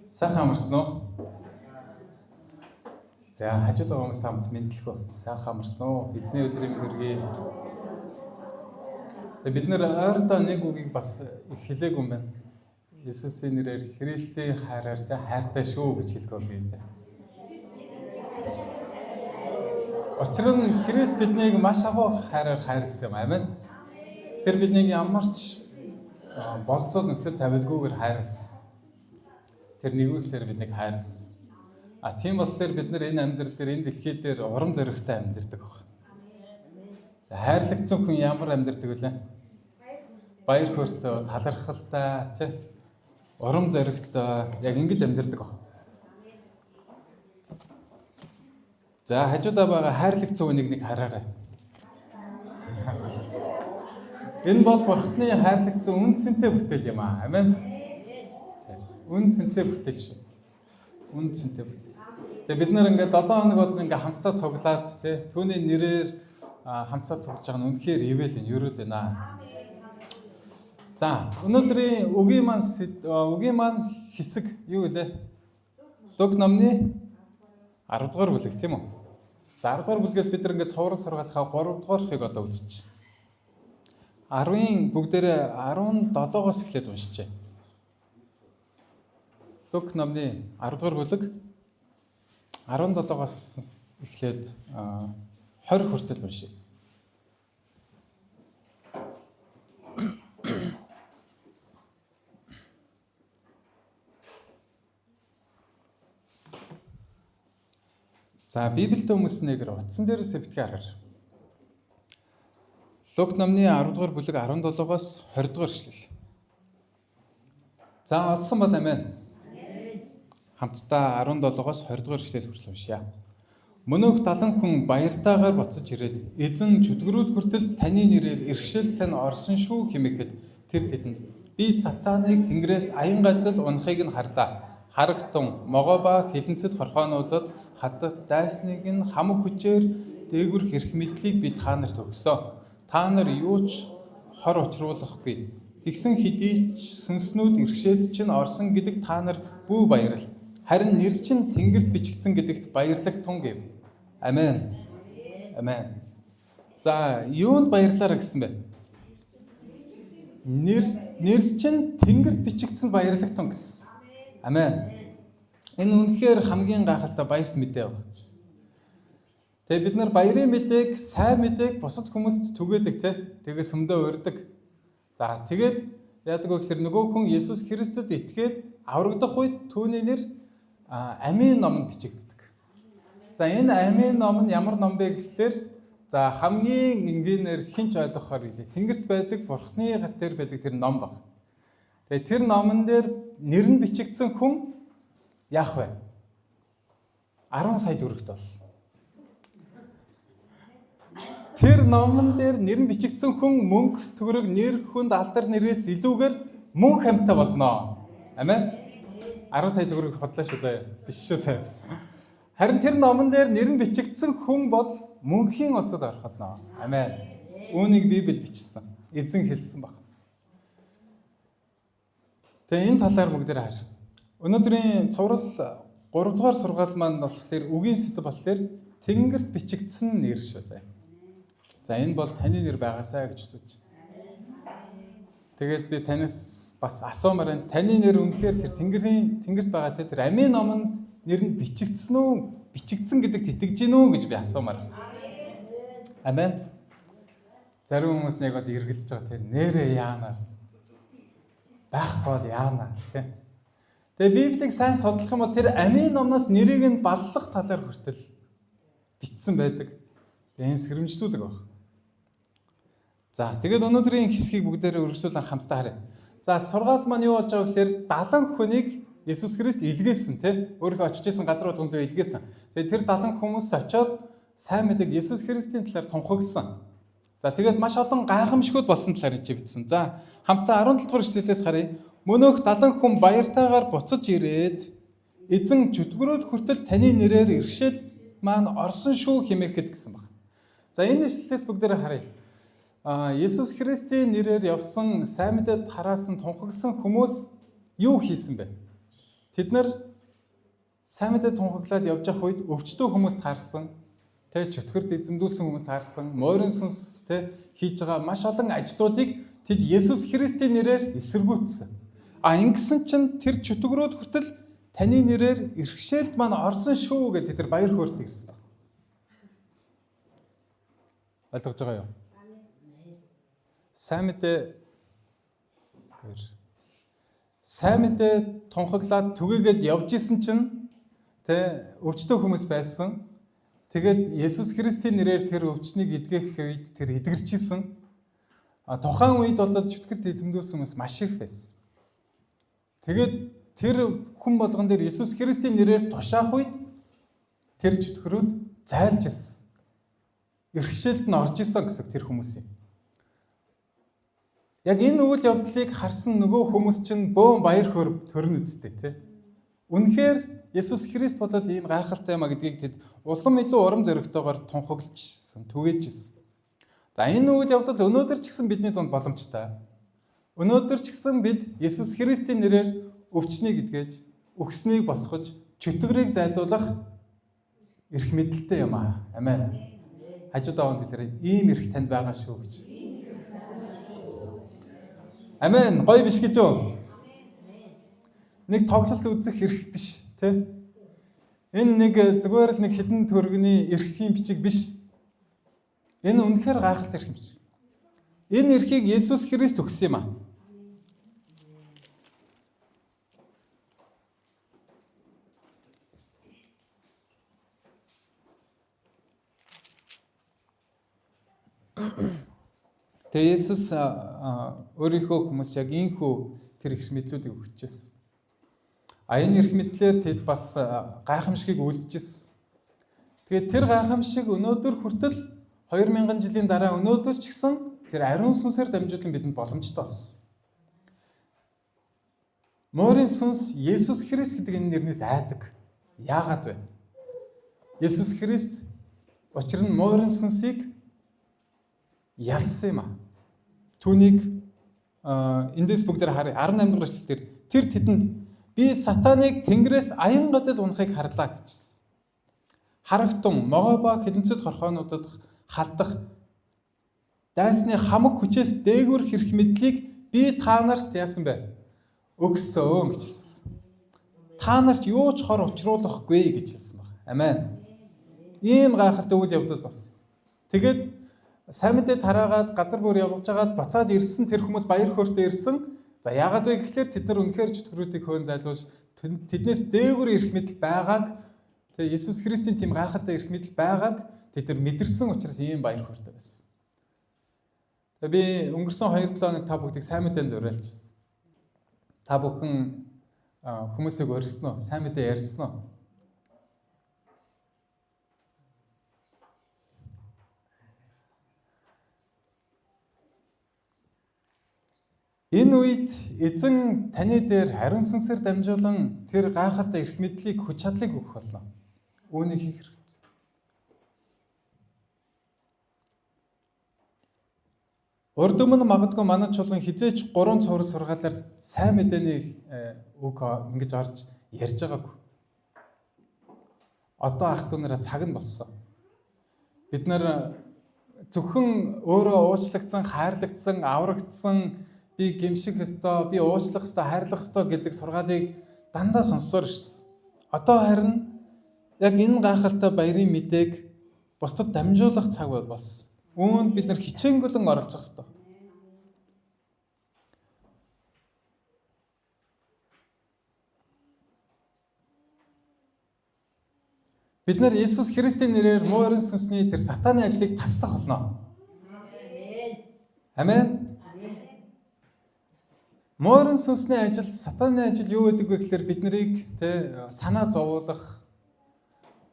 Сайхан амарсан уу? За хажууд байгаа хүмүүс хамт мэдлэхгүй. Сайхан амарсан уу? Эзний өдрийн өдрийг бид нэр ойрдоо нэг үгийг бас их хэлээгүй юм байна. Есүсийн нэрээр Христийн хайраар та хайртай шүү гэж хэлдэг юм байна. Учир нь Христ биднийг маш агуу хайраар хайрлсан юм. Амин. Тэр биднийг ямарч болцоод нөхцөл тавилгүйгээр хайрлсан. Тэр нэгүслэр биднийг хайрлсан. Тийм болохоор бид нар энэ амьдрал дээр энэ дэлхий дээр урам зоригтой амьдардаг баг. Хайрлагдсан хүн ямар амьдардаг вүлээ? Баяр хөөртэй, талархалтай, тий? Урам зоригтой яг ингэж амьдардаг баг. За хажуудаа байгаа хайрлагдсан хүнийг нэг хараарай. Энэ бол Бурхны хайрлагдсан үн цэнтэй бүтээл юм аа. Амен. Үн цэнтэй бүтээл шүү. Үн цэнтэй бүтээл. Тэгээ бид нар ингээд 7 хоног бол ингээд хамтдаа цуглаад тий түүний нэрээр хамтдаа цуглаж байгаа нь үнэхээр ивэл энэ ерөөл байна. За өнөөдрийн үгийн маань хэсэг юу вэ? Луг номны 10 дугаар бүлэг тийм үү? За 10 дугаар бүлгээс бид нар ингээд цуврал сургаалхаа 3 дугаархыг одоо үзчихье. 10-ын бүгдээрээ 17-оос эхлээд уншчихъя. Луг номны 10 дугаар бүлэг 17-оос эхлээд 20 хүртэл уншия. За Библиэд хүмүүснээр утсан дээрээс битгий хараар. Луг номны 10 дугаар бүлэг 17-оос 20 дугаар эшлэл. За олсон бол амин. Хамтдаа 17-оос 20 дугаар эшлэл хүртэл уншъя. Мөнөөх 70 хүн баяртайгаар буцаж ирээд эзэн чөтгөрүүд хүртэл таны нэрээр иргэшэл тань орсон шүү хэмээхэд тэр тэдэнд би сатаныг тэнгэрээс аян гадал унахыг нь харлаа. Харагтун могоба хилэнцэд хорхоонуудад халдах дайсныг нь хамаг хүчээр дээгүр хэрх мэдлийг би та нарт өгсөн. Та нар юу ч хор учруулахгүй. Тэгсэн хэдий ч сүнснүүд иргэшээлд чинь орсон гэдэг та нар бүү баярл. Харин нэр чинь тэнгэрт бичигдсэн гэдэгт баярлагтун гэв. Амен. Амен. За юунд баярлаарай гэсэн бэ? Нэр чинь тэнгэрт бичигдсэн баярлагтун гэсэн. Амен. Энэ үнэхээр хамгийн гайхалтай баярт мэдээ байна. Тэгээ бид нар баярын мэдээг, сайн мэдээг бусад хүмүүст түгээдэг те. Тэгээ сүмдөө урьдаг. За тэгээд яадаг вэ гэхээр нөгөө хүн Есүс Христэд итгээд аврагдах үед түүний нэр амийн номонд бичигддэг. За энэ амийн ном нь ямар ном бэ гэхлээр за хамгийн энгийнээр хинч ойлгохоор илээ. Тэнгэрт байдаг Бурхны гар дээр байдаг тэр ном баг. Тэгээ тэр номон дээр нэр нь бичигдсэн хүн яах вэ? 10 сая төгрөгт бол. Тэр номон дээр нэр нь бичигдсэн хүн мөнгө, төгрөг, нэр, хүнд, алдар нэрээс илүүгээр мөн хамтаа болно. Амен. 10 сая төгрөг хотлоо шүү заяа. Биш шүү заяа. Харин тэр номон дээр нэр нь бичигдсэн хүн бол мөнхийн осод орох болно. Амен. Үүнийг Библи бичсэн. Эзэн хэлсэн баг. Тэгээ энэ талаар бүгдээр хар. Өнөөдрийн цуврал 3 дугаар сургаал маань болохоор үгийн сэдэв болохоор тэнгэрт бичигдсэн нэр шүү заяа. За энэ бол таны нэр байгаасаа гэж хүсэж байна. Тэгээд би танаас бас асуумаар байна. Таны нэр үнэхээр тэр тэнгэрт байгаа тэр амийн номонд нэр нь бичигдсэн үү? Бичигдсэн гэдэгт итгэж гин үү гэж би асуумаар байна. Амен. Зарим хүмүүс нэг одоо эргэлдэж байгаа тэр нэрээ яана. Байхгүй бол яана гэх. Тэгээ Библийг сайн судлах юм бол тэр амийн номноос нэрийг нь баллах талаар хүртэл бичсэн байдаг. Энэ сэрэмжлүүлэг баг. За тэгээд өнөөдрийн хэсгийг бүгдээрээ үргэлжлүүлэн хамтдаа харъя. За сургаал маань юу болж байгаа гэхээр 70 хүнийг Есүс Христ илгээсэн тий. Өөрөө очиж исэн газар болгондөө илгээсэн. Тэгээд тэр 70 хүмүүс очиод сайн мэдээг Есүс Христийн талаар тунхагласан. За тэгээд маш олон гайхамшгууд болсон талаар чи бичсэн. За хамтдаа 17 дугаар эшлэлээс харъя. Мөнөөх 70 хүн баяртайгаар буцаж ирээд эзэн чөтгөрөөд хүртэл таны нэрээр иргэшэл маань орсон шүү хэмээхэд гэсэн баг. За энэ эшлэлээс бүгдээрээ харъя. Есүс Христийн нэрээр явсан сайн мэдээд хараасан тунхагсан хүмүүс юу хийсэн бэ? Тэд нар сайн мэдээ тунхаглаад явж явах үед өвчтөө хүмүүст таарсан, тэ чөтгөрд эзэмдүүлсэн хүмүүст таарсан, морин сүнс тэ хийж байгаа маш олон ажлуудыг тэд Есүс Христийн нэрээр эсэргүүцсэн. Ингэсэн чинь тэр чөтгөрөөд хүртэл таны нэрээр иргэшээлд маань орсон шүү гэдэг тэр баяр хөөртэй ирсэн байна. Ойлгож байгаа юу? Сайн мэдээ тунхаглаад түгээгээд явж исэн чинь тэ өвчтөө хүмүүс байсан. Тэгээд Есүс Христийн нэрээр тэр өвчнийг эдгэх үед тэр эдгэрчсэн. Тухайн үед бол чөтгөрт эзэмдүүлсэн хүмүүс маш их байсан. Тэгээд тэр хүн болгон дээр Есүс Христийн нэрээр тушаах үед тэр чөтгөрүүд зайлж ирсэн. Иргэшээлд нь орж исэн гэсэн тэр хүмүүс юм. Яг энэ үйл явдлыг харсан нөгөө хүмүүс чинь бөөн баяр хөөр төрн үзтээ тий. Үнэхээр Есүс Христ бол ийм гайхалтай юм а гэдгийг тэд улам илүү урам зоригтойгоор тунхаглажсэн, түгээжсэн. За энэ үйл явдал өнөөдөр ч гэсэн бидний дунд боломжтой. Өнөөдөр ч гэсэн бид Есүс Христийн нэрээр өвчнийг эдгэж, өгснийг босгож, чөтгөрийг зайлуулах эрх мэдэлтэй юм аа. Амен. Хажууд аваад хэлээрэй. Ийм эрх танд байгаа шүү гэж. Амен. Гоё биш гэж юу? Нэг тоглолт үзэх эрх биш, тий? Энэ нэг зүгээр л нэг хэдэн төгрөгийн эрхийн бичиг биш. Энэ үнэхээр гайхалтай эрх юм шиг. Энэ эрхийг Есүс Христ өгсөн юм аа. Тэгээ Есүс өөрийнхөө хүмүүс яг ийхүү тэр эрх мэдлүүдийг өгчээсэн. Энэ эрх мэдлээр тэд бас гайхамшигыг үлдэжсэн. Тэгээд тэр гайхамшиг өнөөдөр хүртэл 2000 жилийн дараа өнөөдөр ч гэсэн тэр ариун сүнсээр дамжуулан бидэнд боломжтой болсон. Морин сүнс Есүс Христ гэдэг энэ нэрнээс айдаг. Яагаад вэ? Есүс Христ учир нь морин сүнсийг ялсан юм аа. Түүнийг эндээс бүгдээр харъя. 18 дугаар эшлэлээр тэр тэдэнд би сатаныг тэнгэрээс аян гадал унахыг харлаа гэжсэн. Харагтун, могоба хилэнцэд хорхоонуудад халдах дайсны хамаг хүчээс дээгүүр хэрэг мэдлийг би та нарт яасан бэ? Өгсөн гэжсэн. Та нарт юу ч хор учруулахгүй гэж хэлсэн байна. Амен. Ийм гайхалтай үйл явдал бас. Тэгээд сайн мэдээ тараагаад газар бүр явж байгаад буцаад ирсэн тэр хүмүүс баяр хөөртэй ирсэн. За яагаад вэ гэхлээр тэд нар үнэхээр чөтгөрүүдийг хөөн зайлуулж тэднээс дээгүүр эрх мэдэл байгааг тэгээ Есүс Христийн тийм гайхалтай эрх мэдэл байгааг тэд нар мэдэрсэн учраас ийм баяр хөөртэй байсан. Тэгээ би өнгөрсөн 2-7 хоног та бүгдийг сайн мэдээнд уриалжсэн. Та бүхэн хүмүүсийг урьсан уу? Сайн мэдээ ярьсан уу? Энэ үед эзэн таны дээр ариун сүнсээр дамжуулан тэр гайхалтай эрх мэдлийг хүч чадлыг өгөх болно. Үүнийг хийх хэрэгтэй. Урд өмнө магадгүй манай чуулган хизээч 3 цуврал сургаалаар сайн мэдээний үг ингэж орж ярьж байгаагүй. Одоо ах トゥ нараа цаг нь болсон. Бид нар зөвхөн өөрөө уучлагдсан, хайрлагдсан, аврагдсан би гимших ёстой, би уучлах ёстой, хайрлах ёстой гэдэг сургаалыг дандаа сонссоор ирсэн. Одоо харин яг энэ гайхалтай баярын мэдээг бусдад дамжуулах цаг болсон. Үүнд бид нар хичээнгүлэн оролцох ёстой. Бид нар Есүс Христийн нэрээр муурын сүнсний тэр сатаны ажлыг таслах болно. Амен. Морин сүнсний ажил, сатаны ажил юу гэдэг вэ гэхээр бид нарыг санаа зовоолох,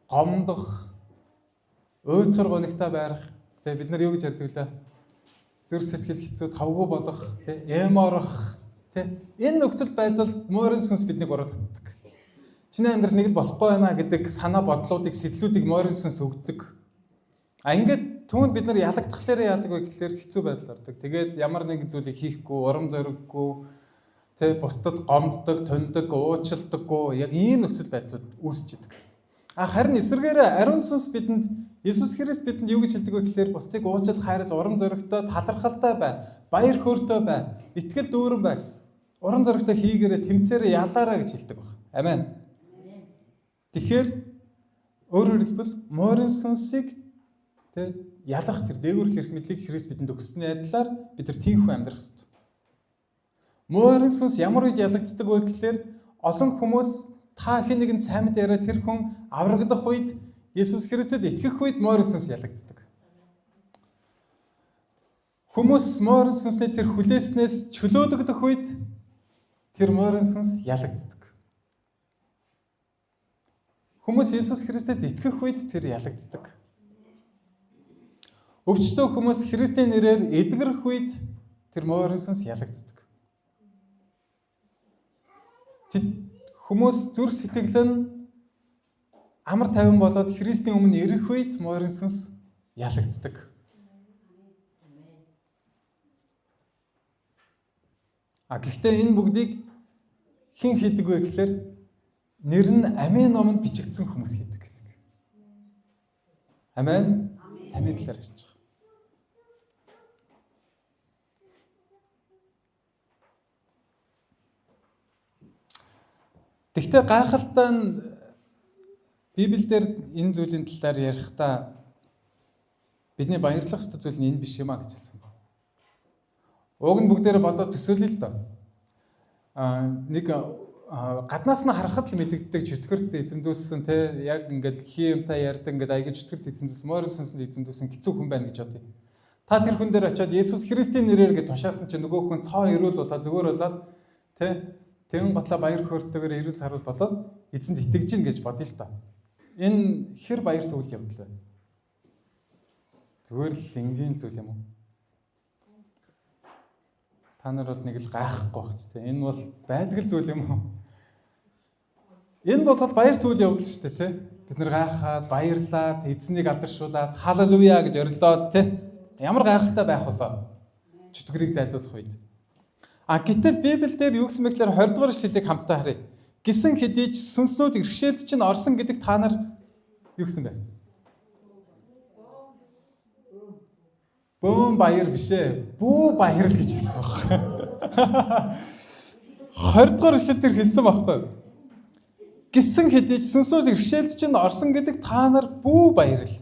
гомдох, уйтгар гонигтай байрах, бид нар юу гэж ярьдаг лээ? Зүрх сэтгэл хэцүү, тавгүй болох, эморох, энэ нөхцөл байдал морин сүнс биднийг урагддаг. Чиний амьдрал нэг л болохгүй байна гэдэг санаа бодлуудыг, сэтлүүдийг морин сүнс өгдөг. Ингээд түүнд бид нар ялагдахлаараа яадаг вэ гэхээр хэцүү байдал ордог. Тэгээд ямар нэгэн зүйлийг хийхгүй, урам зориггүй, Тэ бусдад гомддог, тундаг, уучлдаггүй яг ийм нөхцөл байдлууд үүсэж идэг. Харин эсвэргээр ариун сүнс бидэнд Иесус Христ бидэнд юу гэж хэлдэг вэ гэхээр бусдыг уучлал, хайрал, урам зоригтой, талархалтай бай, баяр хөөртэй бай, итгэл дүүрэн бай гэсэн. Урам зоригтой хийгээрээ тэмцээрээ ялаараа гэж хэлдэг байна. Амен. Тэгэхээр өөрөөр хэлбэл морин сүнсийг тэ ялах тэр дээгүүр хэрэг мэдлийг Христ бидэнд өгсөний адилаар бид нар тийхүү амьдрах ёстой. Морин сүнс ямар үед ялагддаг вэ гэхээр олон хүмүүс та хэн нэгэн сайн мэдээ яриа тэр хүн аврагдах үед Иесус Христэд итгэх үед морин сүнс ялагддаг. Хүмүүс морин сүнсний тэр хүлээснээс чөлөөлөгдөх үед тэр морин сүнс ялагддаг. Хүмүүс Иесус Христэд итгэх үед тэр ялагддаг. Өвчтөө хүмүүс Христийн нэрээр эдгэрэх үед тэр морин сүнс ялагддаг. Хүмүүс зүрх сэтгэл нь амар тайван болоод Христийн өмнө ирэх үед морин сүнс ялагддаг. Гэхдээ энэ бүгдийг хэн хийдэг вэ гэхээр нэр нь амийн номонд бичигдсэн хүмүүс хийдэг гэдэг. Амен. Таны талаар ярьж байгаа. Гэхдээ гайхалтай нь Библиэлд энэ зүйлийн талаар ярихдаа бидний баярлах ёстой зүйл нь энэ биш юм а гэж хэлсэн байна. Уг нь бүгдээрээ бодоод төсөөлөе л доо. Нэг гаднаас нь харахад л мэдэгддэг чөтгөрт эзэмдүүлсэн те яг ингээд хиймтай ярьдаг ингээд аяг чөтгөрт эзэмдүүлсэн морин сүнсэнд эзэмдүүлсэн хэцүү хүн байна гэж бодъё. Та тэр хүн дээр очиод Иесус Христийн нэрээр ингээд тушаасан чинь нөгөө хүн цоо ирүүл болоо зүгээр болоод те тэгэн готлоо баяр хөөртэйгээр ирэл саруул болоод эзэнд итгэж гин гэж бодъё л доо. Энэ хэр баяр төвөл явдал вэ? Зүгээр л энгийн зүйл юм уу? Та нар бол нэг л гайхахгүй байх ч тийм. Энэ бол байдаг зүйл юм уу? Энэ бол баяр төвөл явдал шүү дээ тийм. Бид нар гайхаад, баярлаад, эзнийг алдаршуулад, халелуя гэж орилоод тийм. Ямар гайхалтай байх болоо? Чөтгөрийг зайлуулах үед. Гэтэл Библиэлд юу гэсэн мэтлэр 20 дугаар ишлэлийг хамтдаа харъя. Гисэн хэдий ч сүнснүүд иргэшээлд чинь орсон гэдэг та нар юу гэсэн бэ? Бөөм баяр биш ээ. Бүү баяр л гэж хэлсэн баг. 20 дугаар ишлэл дээр хэлсэн байхгүй. Гисэн хэдий ч сүнснүүд иргэшээлд чинь орсон гэдэг та нар бүү баяр л.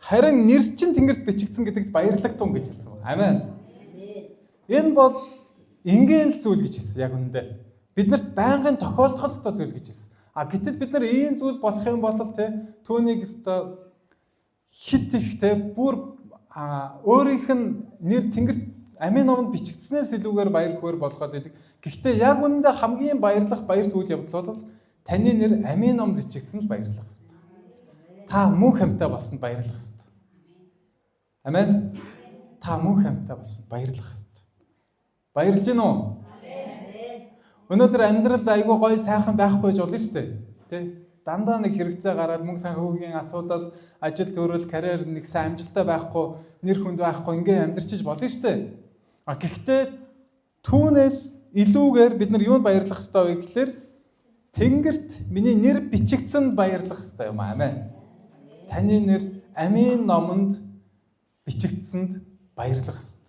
Харин нэрс чинь тэнгэрт бичигдсэн гэдэгт баярлагдсан гэж хэлсэн. Амен. Энэ бол ингээл зүйл гэж хэлсэн яг үүндээ. Биднэрт байнгын тохиолдох ёстой зүйл гэж хэлсэн. Гэтэл бид нар ийм зүйл болох юм бол те түүнийг өстой хит их те бүр өөрийнх нь нэр тэнгэрт амийн номонд бичигдснээс илүүгээр баяр хөөр болгоод идэг. Гэхдээ яг үүндээ хамгийн баярлах баяр төвөл явдал бол таны нэр амийн номонд бичигдсэн л баярлах ёстой. Та мөнх амьтаа болсон баярлах ёстой. Амен. Та мөнх амьтаа болсон баярлах ёстой. Баярлж гин үү? Өнөөдөр амьдрал айгүй гоё сайхан байхгүй гэж болно шүү дээ. Тэ? Дандаа нэг хэрэгцээ гараад мөнгө санхүүгийн асуудал, ажил төрөл, карьер нэг сайн амжилттай байхгүй, нэр хүнд байхгүй ингээ амьдрчиж болно шүү дээ. Гэхдээ түүнээс илүүгээр бид нар юунд баярлах ёстой вэ гэхээр тэнгэрт миний нэр бичигдсэн баярлах ёстой юм аа. Амен. Таны нэр амийн номонд бичигдсэнд баярлах ёстой.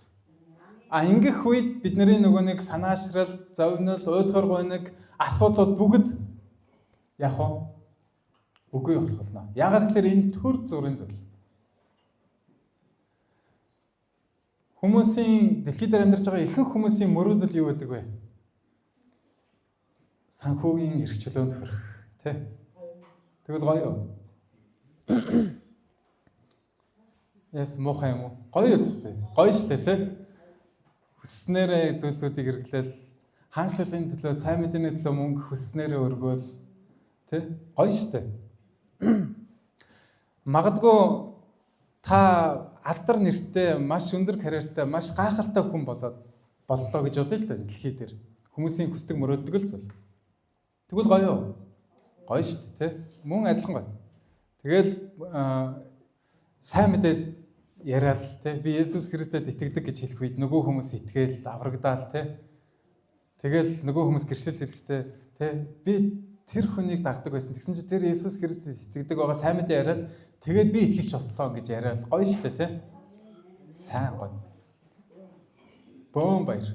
Ингэх үед бидний нөгөө нэг санаашрал, зовнил, уйдгар гойног асуудлууд бүгд яг уу үгүй болох болно. Яагаад гэвэл энэ төр зүрийн зүйл. Хүмүүсийн дэлхийд дээр амьдарч байгаа ихэнх хүмүүсийн мөрөөдөл юу гэдэг вэ? Санхүүгийн эрх чөлөөнд хүрэх, тий? Тэгвэл гоё юу? Яс муухай юм уу? Гоё үстэй. Гоё штэ, тий? Хүснээрээ зүйлсүүдийг хэрэглээл хаанчлалын төлөө, сайн мэдээний төлөө мөнгө хүснээрээ өргөөл тий гоё штэ. Магадгүй та алдар нэртэй, маш өндөр карьертай, маш гайхалтай хүн боллоо гэж бодъё л да дэлхий дээр. Хүмүүсийн хүсдэг мөрөөддөг л зүйл. Тэгвэл гоё юу? Гоё штэ тий. Мөн адилхан гоё. Тэгэл сайн мэдээ яриад тий би Иесус Христэд итгэдэг гэж хэлэх үед нөгөө хүмүүс итгээл аврагдаал тий. Тэгэл нөгөө хүмүүс гэрчлэл хэлэхдээ тэ би тэр хүнийг дагдаг байсан. Тэгсэн чинь тэр Иесус Христэд итгэдэг байгаа сайн мэдээ яриад тэгээд би итгэж болсон гэж яриад гоё штэ тэ. Сайн гоё. Бөөм баяр.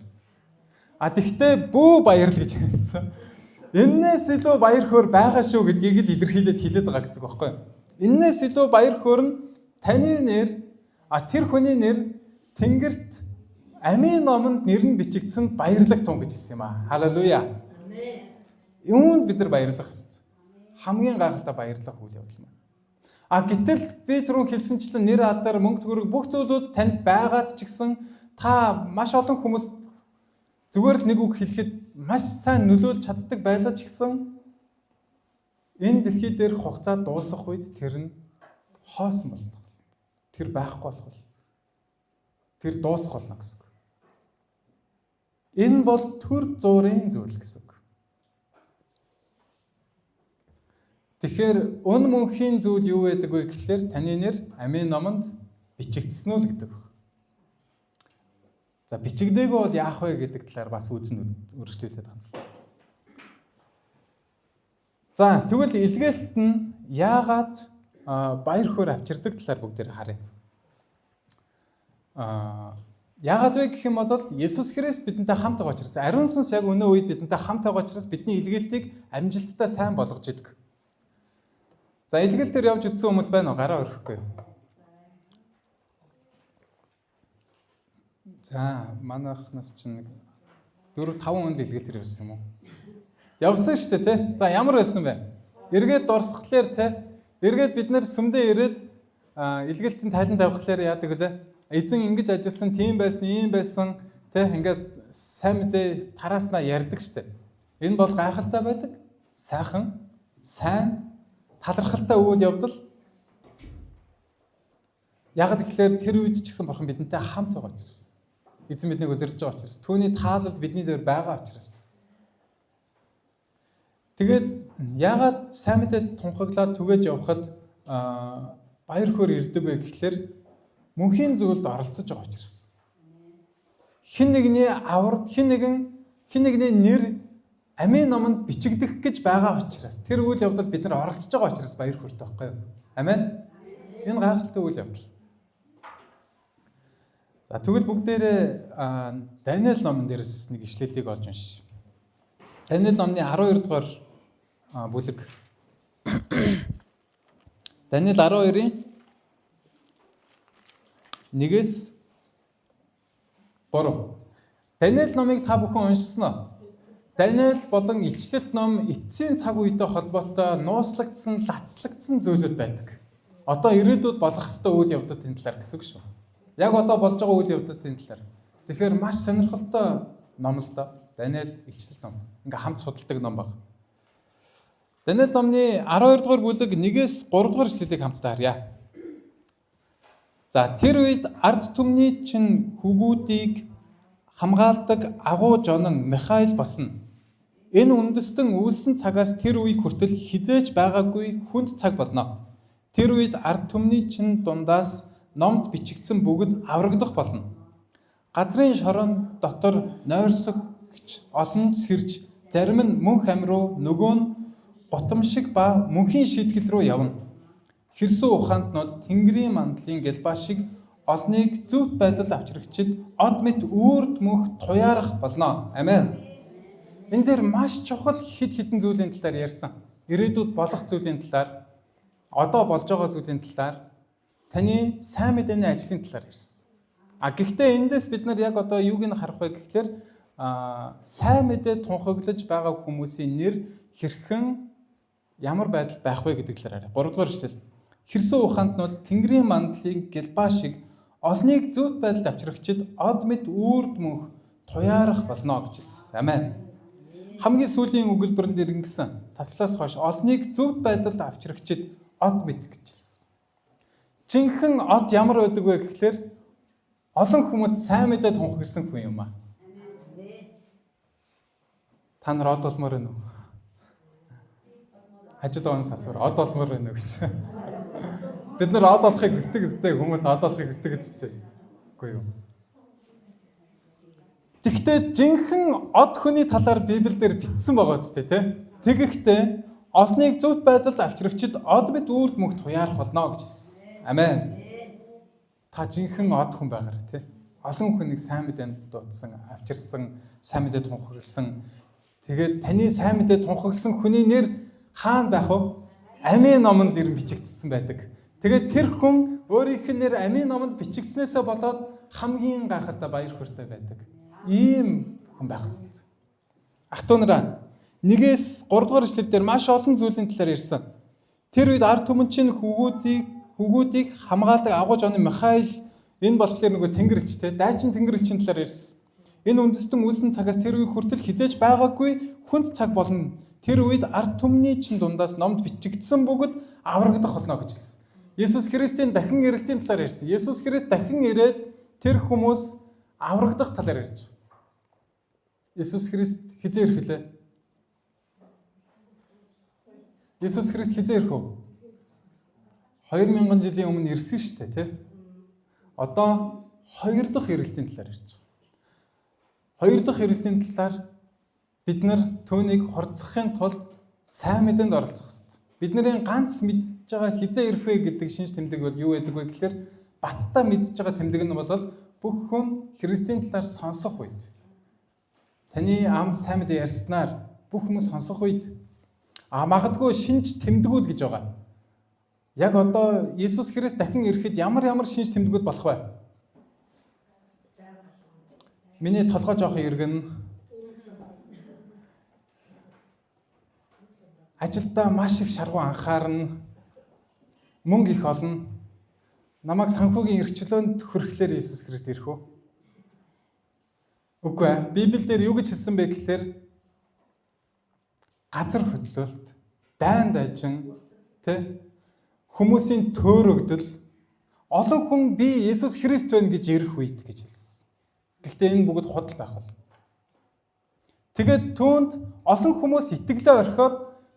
Тэгтээ бөө баяр л гэж хэлсэн. Эннээс илүү баяр хөөр байгаа шүү гэдгийг л илэрхийлээд хэлээд байгаа гэсэн үг байхгүй юу? Эннээс илүү баяр хөөр нь таны нэр тэр хүний нэр Тэнгэрт амийн номонд нэр нь бичигдсэн баярлаг тун гэж хэлсэн юм аа. Халелуя. Амен. Юунд бид нар баярлах хэвчээ. Хамгийн гайхалтай баярлах үйл явдал маань. Гэтэл би түрүүн хэлсэнчлэн нэр алдар мөнгө төгрөг бүх зүйлүүд танд байгаад ч гэсэн та маш олон хүмүүс зүгээр л нэг үг хэлэхэд маш сайн нөлөөлж чаддаг байлаа ч гэсэн энэ дэлхий дээр хугацаа дуусах үед тэр нь хоосон болно. Тэр байхгүй болох. Тэр дуусах болно гэсэн үг. Энэ бол төр зуурын зүйл гэсэн үг. Тэгэхээр өн мөнхийн зүйл юу байдаг вэ гэхлээр таны нэр амийн номонд бичигдсэн үү гэдэг байна. За бичигдээгүй бол яах вэ гэдэг талаар бас үзэн үргэлжлүүлээд байна. За тэгвэл илгээлт нь яагаад баяр хөөр авчирдаг талаар бүгдээр харъя. Яагаад вэ гэх юм бол Есүс Христ бидэнтэй хамт байгаа учраас ариун сүнс яг өнөө үед бидэнтэй хамт байгаа учраас бидний илгээлтийг амжилттай сайн болгож идэг. За илгээл дээр явж үзсэн хүмүүс байна уу? Гараа өрөхгүй. За манайхнаас чинь 4-5 хүн л илгээл дээр явсан юм уу? Явсан шүү дээ тий. За ямар байсан бэ? Эргээд дурсахлаар тий. Эргээд бид нэр сүмдээ ирээд илгээлтийн тайлан тавихлаар яадаг вүлээ? Эзэн ингэж ажилласан, тийм байсан, ийм байсан тий. Ингээд сайн мэдээ тараснаа ярьдаг шүү дээ. Энэ бол гайхалтай байдаг. Сайхан, сайн, талархалтай үйл явдал. Яг тэгэхээр тэр үед ч гэсэн бурхан бидэнтэй хамт байгаа учраас. Эзэн биднийг удирдах байгаа учраас. Түүний таалал бидний дээр байгаа учраас. Тэгээд яагаад сайн мэдээ тунхаглаад түгэж явхад баяр хөөр ирдэг вэ гэхлээр мөнхийн зүйлд оролцож байгаа учраас. Хэн нэгний аврал, хэн нэгний нэр амийн номонд бичигдэх гэж байгаа учраас тэр үйл явдал бид нар оролцож байгаа учраас баяр хөөртэй байхгүй юу? Амен. Энэ гайхалтай үйл явдал. За тэгвэл бүгдээрээ Даниэл номон дээрээс нэг ишлэлийг олж уншия. Даниэл номны 12 дугаар бүлэг. Даниэл 12-ийн 1-ээс 3. Даниэл номыг та бүхэн уншсан уу? Даниэл болон илчлэлт ном эцсийн цаг үетэй холбоотой нууцлагдсан, лацлагдсан зүйлүүд байдаг. Одоо ирээдүйд болох ёстой үйл явдлын талаар гэсэн үг шүү. Яг одоо болж байгаа үйл явдлын талаар. Тэгэхээр маш сонирхолтой ном л доо. Даниэл илчлэлт ном. Ингээ хамт судалдаг ном баг. Даниэл номны 12 дугаар бүлэг 1-ээс 3 дугаар ишлэлийг хамтдаа харъя. За тэр үед ард түмний чинь хүүгүүдийг хамгаалдаг агуу жонон Михаил босно. Энэ үндэстэн үүссэн цагаас тэр үе хүртэл хизээж байгаагүй хүнд цаг болно. Тэр үед ард түмний чинь дундаас номд бичигдсэн бүгд аврагдах болно. Газрын шорон дотор нойрсогч олон сэрж, зарим нь мөнх ам руу, нөгөө нь гутамшиг ба мөнхийн шийтгэл рүү явна. Хэрсүү ухаантнууд Тэнгэрийн мандлын гэлбаа шиг олныг зөвхт байдал авчрагчид од мэт үрд мөнх туяарах болно. Амен. Энэ дээр маш чухал хэд хэдэн зүйлийн талаар ярьсан. Ирээдүйд болох зүйлийн талаар, одоо болж байгаа зүйлийн талаар, таны сайн мэдээний ажлын талаар ярьсан. Гэхдээ эндээс бид нар яг одоо юуг нь харах вэ гэхлээр сайн мэдээ тунхаглаж байгаа хүмүүсийн нэр хэрхэн ямар байдал байх вэ гэдэг талаар. 3 дугаар ишлэл. Хэрсүү ухаантнууд Тэнгэрийн мандлын гэлбаа шиг олныг зөвхт байдалд авчрагчид од мэт үрд мөнх туяарах болно гэж хэлсэн. Амен. Хамгийн сүүлийн өгүүлбэрэн дээр ингэсэн. Таслаас хойш олныг зөвхт байдалд авчрагчид од мэт гэж хэлсэн. Жинхэнэ од ямар байдаг вэ гэхлээр олон хүмүүс сайн мэдээ тунхагласан хүн юм аа. Та нар од болмоор байна уу? Хажууд оноос асуур од болмоор байна уу гэж. Бид нар од болохыг хүсдэг хүмүүс од болохыг хүсдэг үстэй. Үгүй юу? Тэгвэл жинхэнэ од хүний талаар Библиэлд бичсэн байгаа үстэй тий. Тэгэхдээ олныг зөвхт байдалд авчрагчид од бид үрд мөнх туяарах болно гэж хэлсэн. Амен. Та жинхэнэ од хүн байгаарай тий. Олон хүнийг сайн мэдээнд дуудсан, авчирсан, сайн мэдээ тунхагласан. Тэгээд таны сайн мэдээ тунхагласан хүний нэр хаана байх вэ? Амийн номонд нэр бичигдсэн байдаг. Тэгээд тэр хүн өөрийнх нь нэр амийн номонд бичигдснээсээ болоод хамгийн гайхалтай баяр хөөртэй байдаг. Ийм хүн байх хэрэгтэй. Ах トゥ нараа 1-3 дугаар эшлэл дээр маш олон зүйлийн талаар ярьсан. Тэр үед ард түмэн хүүгүүдийг хамгаалдаг агуу жооны Михаил энэ болохоор нөгөө Тэнгэрлэгчтэй дайчин Тэнгэрлэгчийн талаар ярьсан. Энэ үндэстэн үүсэн цагаас тэр үе хүртэл хизээж байгаагүй хүнд цаг болно. Тэр үед ард түмний чин дундаас номд бичигдсэн бүгд аврагдах болно гэж хэлсэн. Есүс Христийн дахин ирэлтийн талаар ярьсан. Есүс Христ дахин ирээд тэр хүмүүс аврагдах талаар ярьж байгаа. Есүс Христ хизээ ирэх лээ? Есүс Христ хизээ ирэх үү? 2000 жилийн өмнө ирсэн шүү дээ, тий? Одоо 2 дахь ирэлтийн талаар ярьж байгаа. 2 дахь ирэлтийн талаар бид нар түүнийг хорцохын тулд сайн мэдээнд оролцох хэрэгтэй. Бидний ганц мэдж байгаа хизээ ирэх вэ гэдэг шинж тэмдэг бол юу байдаг вэ гэхээр баттай мэдж байгаа тэмдэг нь бол бүх хүн Христийн талаар сонсох үед таны ам сайн мэдээ ярьснаар бүх хүмүүс сонсох үед магадгүй шинж тэмдгүүд гэж байгаа. Яг одоо Иесус Христ дахин ирэхэд ямар шинж тэмдгүүд болох вэ? Миний толгой жоох эргэн. Ажилдаа маш их шаргуу анхаарна. Мөнгө их олно. Намайг санхүүгийн эрхчлөөнд хүрэхлээр Иесус Христ ирэх үү? Үгүй ээ. Библиэлд юу гэж хэлсэн бэ гэхээр газар хөдлөлт, дайн дайжин, тэ хүмүүсийн төөрөгдөл олон хүн би Иесус Христ байна гэж ирэх үед гэж хэлсэн. Гэхдээ энэ бүгд худал байх бол. Тэгээд түүнд олон хүмүүс итгэлээ орхиод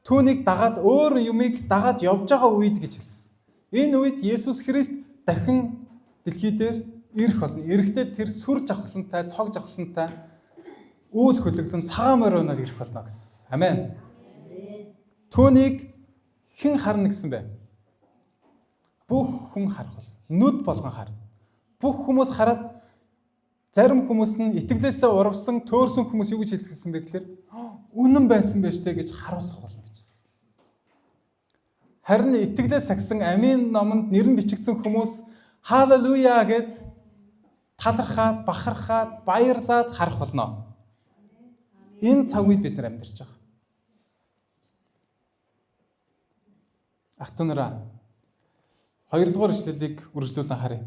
түүнийг дагаад өөр юмыг дагаад явж байгаа үед гэж хэлсэн. Энэ үед Иесус Христ дахин дэлхий дээр ирэх болно. Ирэхдээ тэр сүр жавхлантай, цог жавхлантай үйл хөдлөлтөн цагаан морионоор ирэх болно гэсэн. Амен. Түүнийг хэн харна гэсэн бэ? Бүх хүн харах бол. Нүд болгон харна. Бүх хүмүүс хараад зарим хүмүүс нь итгэлээсээ урвсан, төөрсөн хүмүүс юу гэж хэлсэн бэ гэхээр үнэн байсан байж тээ гэж харуулсах болно гэж хэлсэн. Харин итгэлээс сагсан амийн номонд нэр нь бичигдсэн хүмүүс халелуя гэд талархаад, бахархаад, баярлаад харах болно. Энэ цаг үед бид нар амьдарч байгаа. Ах トゥ нараа 2 дугаар ишлэлийг үргэлжлүүлэн харъя.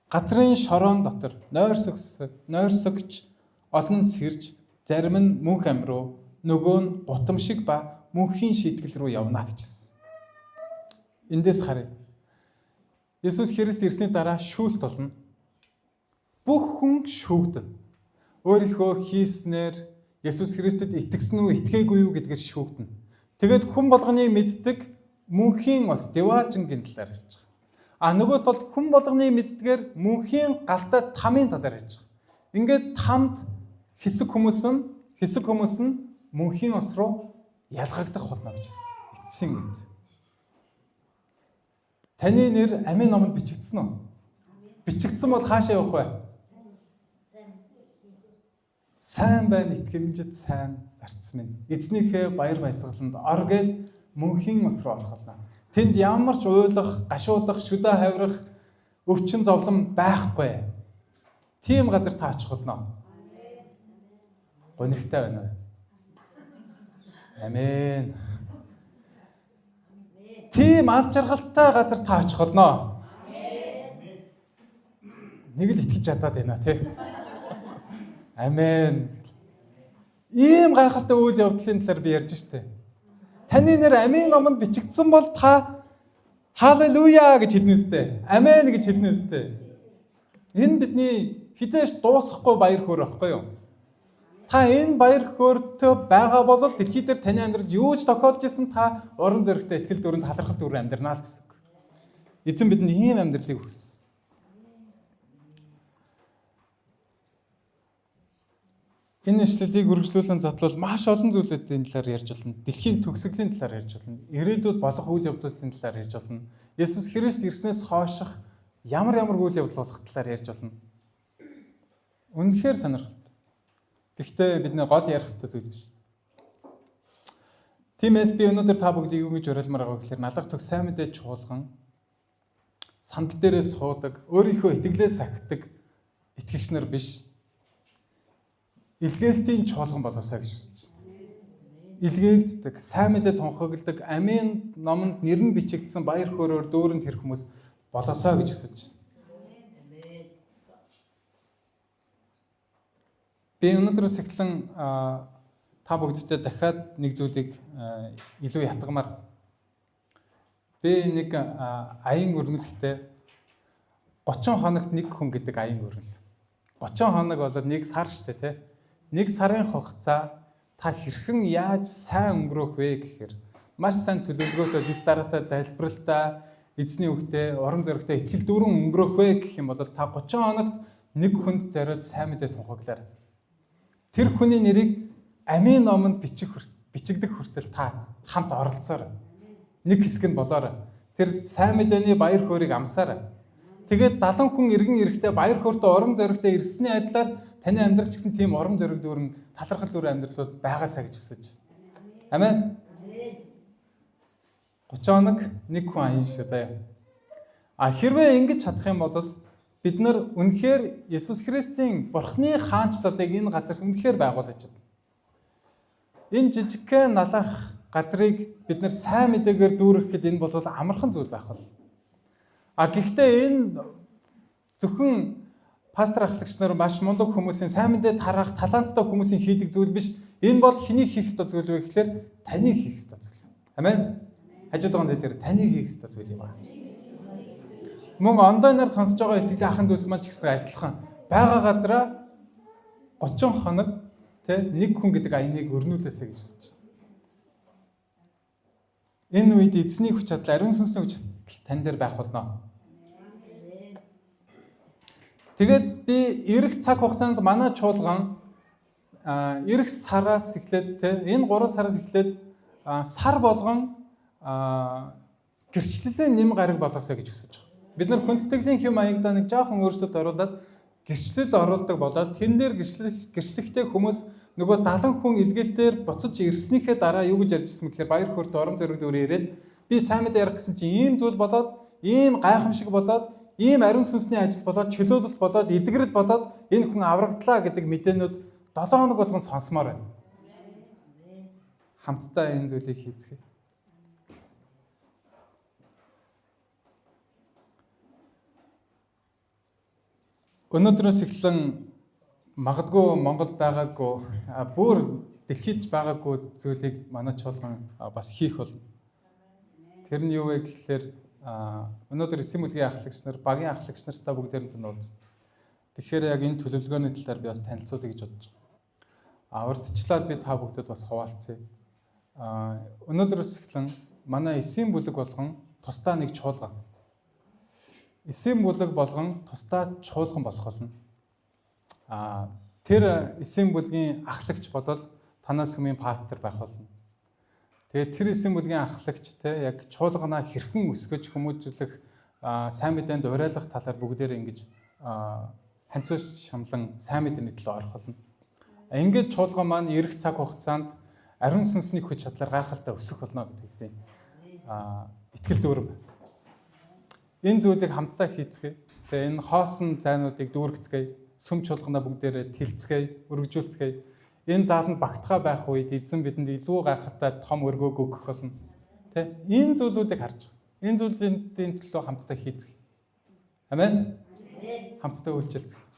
Газрын шороон дотор нойрсогч олон сэрж зарим нь мөнх ам руу нөгөө нь гутамшиг ба мөнхийн шийтгэл рүү явна гэж хэлсэн. Эндээс харъя. Есүс Христ ирсний дараа шүүлт болно. Бүх хүн шүүгдэнэ. Өөрийнхөө хийснээр Есүс Христэд итгэсэн үү, итгээгүй юу гэдгээр шүүгдэнэ. Тэгээд хүн болгоны мэддэг мөнхийн бас деважингийн талаар ярьж байгаа. Нөгөө талд хүн болгоны мэддгээр мөнхийн галтай тамийн талаар ярьж байгаа. Ингээд тамд хэсэг хүмүүс нь мөнхийн ус руу ялгагдах болно гэж эцсийн үед. Таны нэр амийн номонд бичигдсэн үү? Бичигдсэн бол хаашаа явах вэ? Сайн байна, итгэмжид сайн зарц минь. Эзнийхээ баяр баясгаланд ор гээд мөнхийн ус руу орох болно. Тэнд ямар ч уйлах, гашуудах, шүдэ хаврах, өвчин зовлон байхгүй. Тийм газар та очих болно. Гонигтай байна уу? Амен. Тийм аз жаргалтай газар та очих болно. Нэг л итгэж чадаад байна тий. Амен. Ийм гайхалтай үйл явдлын талаар би ярьж штэ. Таны нэр амийн номонд бичигдсэн бол та халелуя гэж хэлнэ үстэй. Амен гэж хэлнэ үстэй. Энэ бидний хизээш дуусахгүй баяр хөөр байхгүй юу? Та энэ баяр хөөртэй байгаа бол дэлхий дээр таны амьдралд юу ч тохиолж исэн та уран зоригтой итгэл дүрэнд талархал дүрээр амьдрнаа л гэсэн үг. Эзэн бидэнд ийм амьдралыг өгсөн. Энэ ишлэлийг үргэлжлүүлэн задлал маш олон зүйлүүдийн талаар ярьж болно. Дэлхийн төгсгөлийн талаар ярьж болно. Ирээдүйд болох үйл явдлуудын талаар ярьж болно. Есүс Христ ирснээс хойших ямар үйл явдал болох талаар ярьж болно. Үнэхээр сонирхолтой. Гэхдээ бидний гол ярих ёстой зүйл биш. Тиймээс би өнөөдөр та бүгдийг юу гэж уриалмаар байгаа гэхээр налах төг сайн мэдээ чуулган сандал дээрээ суудаг, өөрийнхөө итгэлээс сахидаг итгэгч нар биш. Илгээлтийн чуулган болоосаа гэж хүсэж байна. Илгээгддэг, сайн мэдээ тунхагладаг, амийн номонд нэр нь бичигдсэн баяр хөөрөөр дүүрэн тэр хүмүүс болоосаа гэж хүсэж байна. Би өнөөдрөөс эхлэн та бүгдтэй дахиад нэг зүйлийг илүү ятгамаар. Би нэг аян өрнөлттэй 30 хоногт нэг хүн гэдэг аян өрнөл. 30 хоног болоод нэг сар штэ тий. Нэг сарын хугацаа та хэрхэн яаж сайн өнгөрөөх вэ гэхээр маш сайн төлөвлөгөөтэй дэс дараатай залбиралтай эзний үгтэй урам зоригтой итгэл дүүрэн өнгөрөөх вэ гэх юм бол та 30 хоногт нэг хүнд зориод сайн мэдээ тунхаглаар. Тэр хүний нэрийг амийн номонд бичигдэх хүртэл та хамт оролцоорой. Нэг хэсэг нь болоорой. Тэр сайн мэдээний баяр хөөргийг амсаарай. Тэгээд 70 хүн иргэн ирэхдээ баяр хөөртэй урам зоригтой ирсний адилаар таны амьдрал ч гэсэн тийм урам зориг дүүрэн талархал дүүрэн амьдралууд байгаасаа гэж хүсэж байна. Амен. 30 хоног нэг хүн аян шүү заяа. Хэрвээ ингэж чадах юм бол бид нар үнэхээр Есүс Христийн Бурхны хаанчлалыг энэ газарт үнэхээр байгуулж чадна. Энэ жижигхэн налах газрыг бид нар сайн мэдээгээр дүүрэхэд энэ бол амархан зүйл байх бол. Гэхдээ энэ зөвхөн пастор ахлагч нар маш мундаг хүмүүсийн сайн мэдээ тарах таланттай хүмүүсийн хийдэг зүйл биш. Энэ бол хэний хийх ёстой зүйл вэ гэхээр таны хийх ёстой зүйл. Амен. Хажууд байгаа дээр таны хийх ёстой зүйл юм аа. Мөн онлайнаар сонсож байгаа итгэлийн ахын дүүс маань ч гэсэн адилхан. Бага газараа 30 хоног нэг хүн гэдэг аяныг өрнүүлээсэй гэж хүсэж байна. Энэ үед эзний хүч чадал, ариун сүнсний хүч чадал тань дээр байх болно. Тэгээд би эх цаг хугацаанд манай чуулган эх сараас эхлээд энэ 3 сараас эхлээд сар болгон гэрчлэлийн нэм гараг болоосаа гэж хүсэж байгаа. Бид нар хүндэтгэлийн хэм маягдаа нэг жоохон өөрчлөлт оруулаад гэрчлэл оруулдаг болоод тэн дээр гэрчлэхтэй хүмүүс нөгөө 70 хүн илгээлтээр буцаж ирснийхээ дараа юу гэж ярьжсэн мэхээр баяр хөөрт орон зориг дүүрээ ирээд би сайн мэдээ ярих гэсэн чинь ийм зүйл болоод ийм гайхамшиг болоод ийм ариун сүнсний ажил болоод чөлөөлөлт болоод эдгэрэл болоод энэ хүн аврагдлаа гэдэг мэдээнүүд 7 хоног болгон сонсомоор байна. Хамтдаа энэ зүйлийг хийцгээе. Өнөөдрөөс эхлэн магадгүй Монголд байгаагүй бүр дэлхийд байгаагүй зүйлийг манай чуулган бас хийх болно. Тэр нь юу вэ гэхээр өнөөдөр эсийн бүлгийн ахлагч нар, багийн ахлагч нартай бүгдээр нь уулзсан. Тэгэхээр яг энэ төлөвлөгөөний талаар би бас танилцуулъя гэж бодож байгаа. Урдчлаад би та бүгдэд бас хуваалцъя. Өнөөдрөөс эхлэн манай эсийн бүлэг болгон тусдаа нэг чуулган. Эсийн бүлэг болгон тусдаа чуулган болох болно. Тэр эсийн бүлгийн ахлагч болол танаас хүмүүийн пастор байх болно. Тэгээд тэр эсийн бүлгийн ахлагчтай яг чуулганаа хэрхэн өсгөж хүмүүжүүлэх сайн мэдээнд уриалгах талаар бүгдээрээ ингэж ханцууч шамлан сайн мэдээний төлөө орох болно. Ингээд чуулган маань эх цаг хугацаанд ариун сүнсний хүч чадлаар гайхалтай өсөх болно гэдэг тийм итгэл дүүрэн байна. Энэ зүйлийг хамтдаа хийцгээе. Тэгээ энэ хоосон зайнуудыг дүүргэцгээе. Сүм чуулганаа бүгдээрээ тэлцгээе, өргөжүүлцгээе. Энэ зааланд багтгаа байх үед эзэн бидэнд илүү гайхалтай том өргөөг өгөх болно. Тэ? Энэ зүйлүүдийг харж байгаа. Энэ зүйлүүдийн төлөө хамтдаа хийцгээе. Амен. Хамтдаа үйлчилцгээе.